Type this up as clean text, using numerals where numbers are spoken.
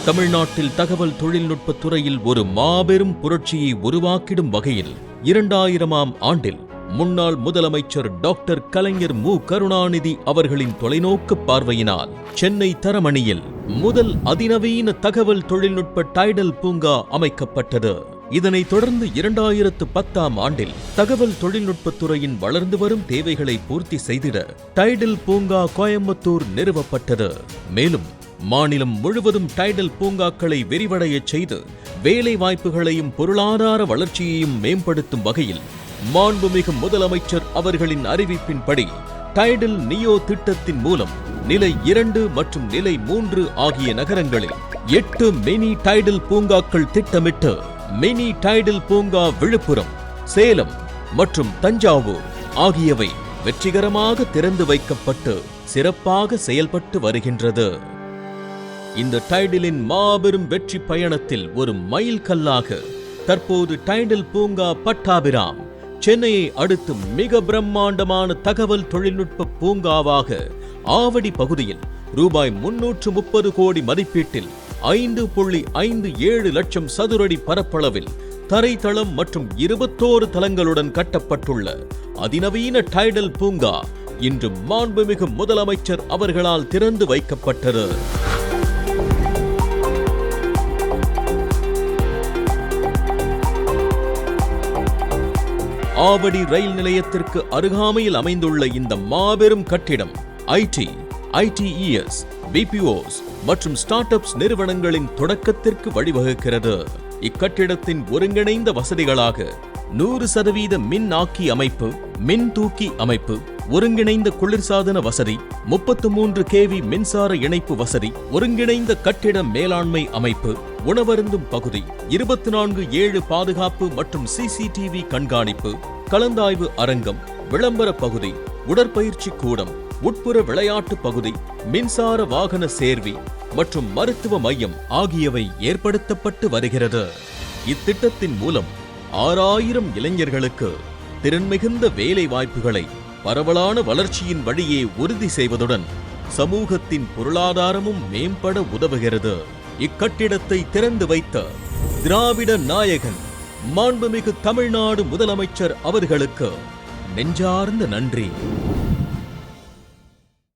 தமிழ்நாட்டில் தகவல் தொழில்நுட்பத் துறையில் ஒரு மாபெரும் புரட்சியை உருவாக்கிடும் வகையில் 2000ஆம் ஆண்டில் முன்னாள் முதலமைச்சர் டாக்டர் கலைஞர் மு. கருணாநிதி அவர்களின் தொலைநோக்கு பார்வையினால் சென்னை தரமணியில் முதல் அதிநவீன தகவல் தொழில்நுட்ப டைடல் பூங்கா அமைக்கப்பட்டது. இதனைத் தொடர்ந்து 2010ஆம் ஆண்டில் தகவல் தொழில்நுட்பத் துறையின் வளர்ந்து வரும் தேவைகளை பூர்த்தி செய்திட டைடல் பூங்கா கோயம்புத்தூர் நிறுவப்பட்டது. மேலும் மாநிலம் முழுவதும் டைடல் பூங்காக்களை விரிவடையச் செய்து வேலை வாய்ப்புகளையும் பொருளாதார வளர்ச்சியையும் மேம்படுத்தும் வகையில் மாண்புமிகு முதலமைச்சர் அவர்களின் அறிவிப்பின்படி டைடல் நியோ திட்டத்தின் மூலம் நிலை 2 மற்றும் நிலை 3 ஆகிய நகரங்களில் 8 மினி டைடல் பூங்காக்கள் திட்டமிட்டு மினி டைடல் பூங்கா விழுப்புரம், சேலம் மற்றும் தஞ்சாவூர் ஆகியவை வெற்றிகரமாக திறந்து வைக்கப்பட்டு சிறப்பாக செயல்பட்டு வருகின்றது. இந்த டைடலின் மாபெரும் வெற்றி பயணத்தில் ஒரு மைல்கல்லாக தற்போது டைடல் பூங்கா பட்டாபிராம் சென்னையை அடுத்து மிக பிரம்மாண்டமான தகவல் தொழில்நுட்ப பூங்காவாக ஆவடி பகுதியில் ரூபாய் 330 கோடி மதிப்பீட்டில் 5.57 லட்சம் சதுரடி பரப்பளவில் தரைத்தளம் மற்றும் 21 தளங்களுடன் கட்டப்பட்டுள்ள அதிநவீன டைடல் பூங்கா இன்று மாண்புமிகு முதலமைச்சர் அவர்களால் திறந்து வைக்கப்பட்டது. ஆவடி ரயில் நிலையத்திற்கு அருகாமையில் அமைந்துள்ள இந்த மாபெரும் கட்டிடம் ஐடி, ITES, BPOs மற்றும் ஸ்டார்ட் அப்ஸ் நிறுவனங்களின் தொடக்கத்திற்கு வழிவகுக்கிறது. இக்கட்டிடத்தின் ஒருங்கிணைந்த வசதிகளாக 100% மின் ஆக்கி அமைப்பு, மின் தூக்கி அமைப்பு, ஒருங்கிணைந்த குளிர்சாதன வசதி, 33 kV மின்சார இணைப்பு வசதி, ஒருங்கிணைந்த கட்டிட மேலாண்மை அமைப்பு, உணவருந்தும் பகுதி, 24/7 பாதுகாப்பு மற்றும் CCTV கண்காணிப்பு, கலந்தாய்வு அரங்கம், விளம்பர பகுதி, உடற்பயிற்சி கூடம், உட்புற விளையாட்டு பகுதி, மின்சார வாகன சேர்வி மற்றும் மருத்துவ மையம் ஆகியவை ஏற்படுத்தப்பட்டு வருகிறது. இத்திட்டத்தின் மூலம் 6000 இளைஞர்களுக்கு திறன்மிகுந்த வேலை வாய்ப்புகளை பரவலான வளர்ச்சியின் வழியே உறுதி செய்வதுடன் சமூகத்தின் பொருளாதாரமும் மேம்பட உதவுகிறது. இக்கட்டிடத்தை திறந்து வைத்த திராவிட நாயகன் மாண்புமிகு தமிழ்நாடு முதலமைச்சர் அவர்களுக்கு நெஞ்சார்ந்த நன்றி.